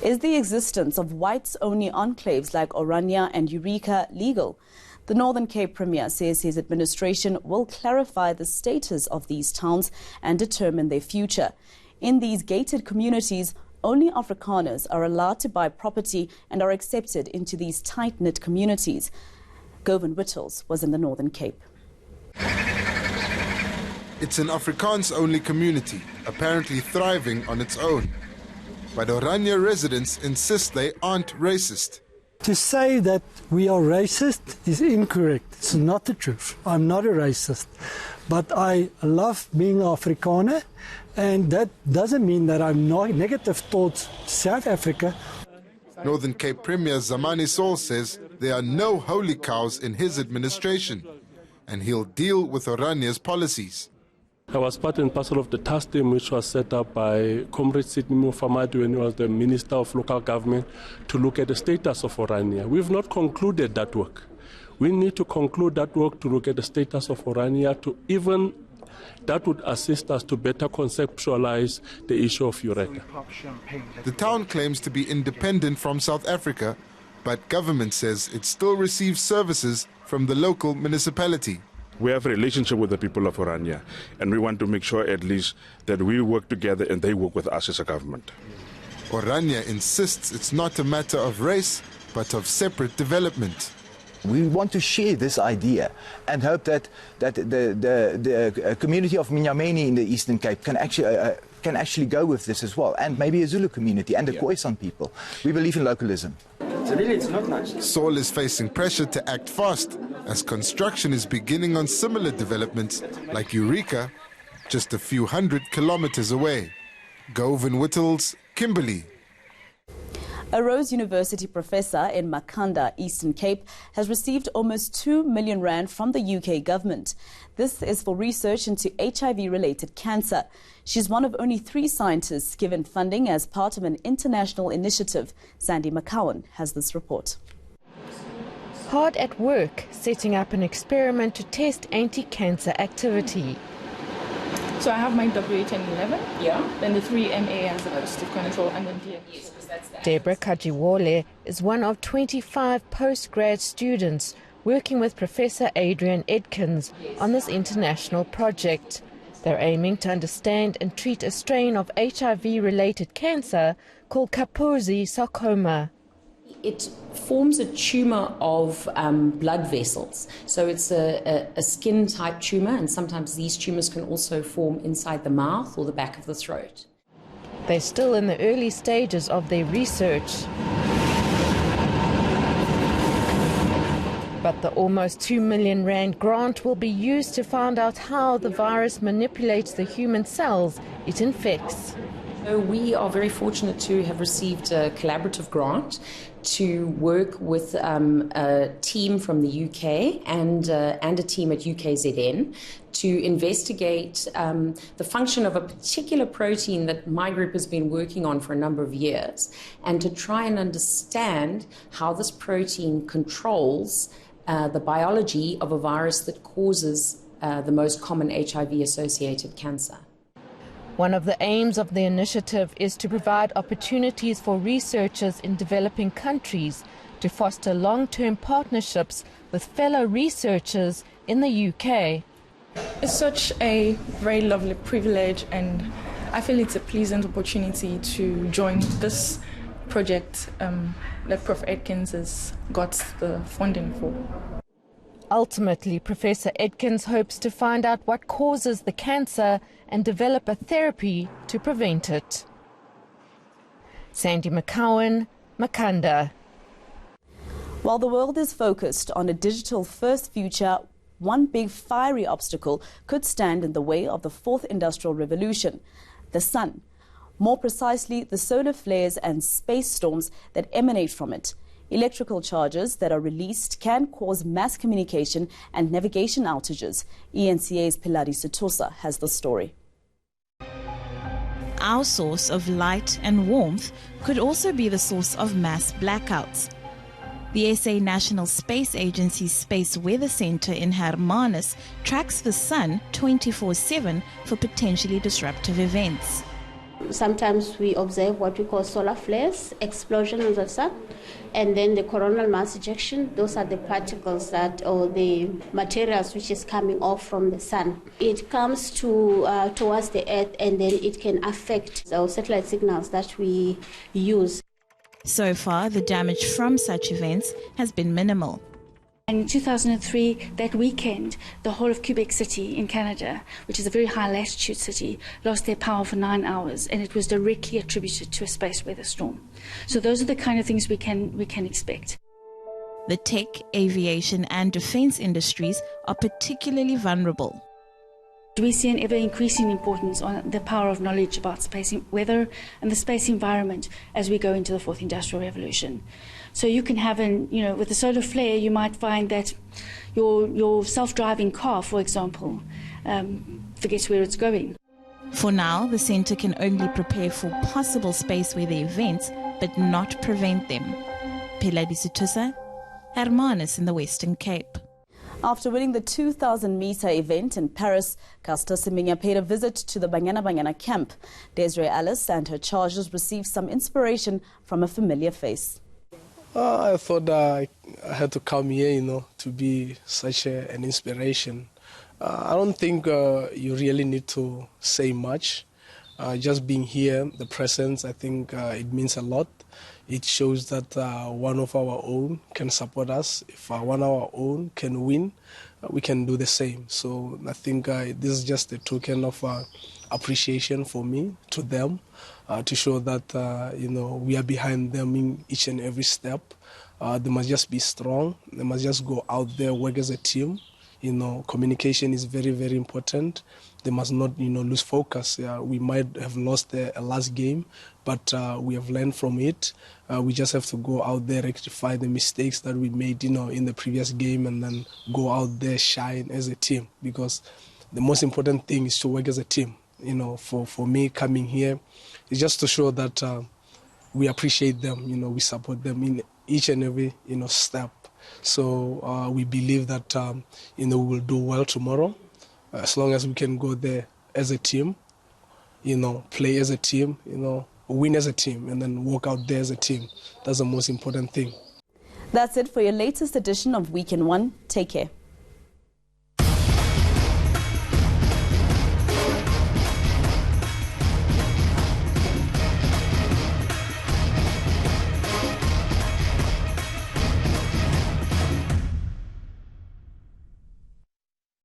Is the existence of whites-only enclaves like Orania and Eureka legal? The Northern Cape Premier says his administration will clarify the status of these towns and determine their future. In these gated communities, only Afrikaners are allowed to buy property and are accepted into these tight-knit communities. Govan Whittles was in the Northern Cape. It's an Afrikaans-only community, apparently thriving on its own. But Orania residents insist they aren't racist. To say that we are racist is incorrect. It's not the truth. I'm not a racist. But I love being Afrikaner, and that doesn't mean that I'm not negative towards South Africa. Northern Cape Premier Zamani Saul says there are no holy cows in his administration, and he'll deal with Orania's policies. I was part and parcel of the task team which was set up by Comrade Sidney Mufamadi when he was the Minister of Local Government to look at the status of Orania. We've not concluded that work. We need to conclude that work to look at the status of Orania that would assist us to better conceptualize the issue of Eureka. The town claims to be independent from South Africa, but government says it still receives services from the local municipality. We have a relationship with the people of Orania, and we want to make sure at least that we work together and they work with us as a government. Orania insists it's not a matter of race, but of separate development. We want to share this idea and hope that the community of Minyameni in the Eastern Cape can actually go with this as well, and maybe a Zulu community and the Khoisan people. We believe in localism. Saul is facing pressure to act fast as construction is beginning on similar developments like Eureka, just a few 100 kilometers away. Govan Whittles, Kimberley. A Rhodes University professor in Makhanda, Eastern Cape, has received almost R2 million from the UK government. This is for research into HIV-related cancer. She's one of only 3 scientists given funding as part of an international initiative. Sandy McCowan has this report. Hard at work, setting up an experiment to test anti-cancer activity. So I have my WH and 11, then the 3 MA as a positive control, and then DX. DEBORAH KAJEWOLE is one of 25 postgrad students working with Professor Adrian Edkins on this international project. They're aiming to understand and treat a strain of HIV-related cancer called Kaposi sarcoma. It forms a tumour of blood vessels. So it's a skin-type tumour, and sometimes these tumours can also form inside the mouth or the back of the throat. They're still in the early stages of their research. But the almost R2 million grant will be used to find out how the virus manipulates the human cells it infects. So we are very fortunate to have received a collaborative grant to work with a team from the UK and a team at UKZN to investigate the function of a particular protein that my group has been working on for a number of years, and to try and understand how this protein controls the biology of a virus that causes the most common HIV-associated cancer. One of the aims of the initiative is to provide opportunities for researchers in developing countries to foster long-term partnerships with fellow researchers in the UK. It's such a very lovely privilege, and I feel it's a pleasant opportunity to join this project that Prof. Edkins has got the funding for. Ultimately, Professor Edkins hopes to find out what causes the cancer and develop a therapy to prevent it. Sandy McCowan, Makhanda. While the world is focused on a digital-first future, one big fiery obstacle could stand in the way of the 4th industrial revolution: the sun. More precisely, the solar flares and space storms that emanate from it. Electrical charges that are released can cause mass communication and navigation outages. ENCA's Pilari Setosa has the story. Our source of light and warmth could also be the source of mass blackouts. The SA National Space Agency's Space Weather Center in Hermanus tracks the sun 24/7 for potentially disruptive events. Sometimes we observe what we call solar flares, explosion of the sun, and then the coronal mass ejection. Those are the particles or the materials which is coming off from the sun. It comes towards the earth, and then it can affect our satellite signals that we use. So far, the damage from such events has been minimal. In 2003, that weekend, the whole of Quebec City in Canada, which is a very high latitude city, lost their power for 9 hours, and it was directly attributed to a space weather storm. So those are the kind of things we can expect. The tech, aviation and defense industries are particularly vulnerable. We see an ever-increasing importance on the power of knowledge about space weather and the space environment as we go into the fourth industrial revolution. So you can have with the solar flare, you might find that your self-driving car, for example, forgets where it's going. For now, the centre can only prepare for possible space weather events, but not prevent them. Peladi Situsa, Hermanus in the Western Cape. After winning the 2,000-metre event in Paris, Caster Semenya paid a visit to the Banyana camp. Desiree Alice and her charges received some inspiration from a familiar face. I thought I had to come here, to be such an inspiration. I don't think you really need to say much. Just being here, the presence, I think it means a lot. It shows that one of our own can support us. If one of our own can win, we can do the same. So I think this is just a token of appreciation for me to them, to show that we are behind them in each and every step. They must just be strong. They must just go out there, work as a team. Communication is very, very important. They must not, lose focus. We might have lost a last game, but we have learned from it. We just have to go out there, rectify the mistakes that we made, in the previous game, and then go out there, shine as a team. Because the most important thing is to work as a team. For me coming here, is just to show that we appreciate them. We support them in each and every, step. So we believe that, we will do well tomorrow. As long as we can go there as a team, play as a team, win as a team, and then walk out there as a team. That's the most important thing. That's it for your latest edition of Week in One. Take care.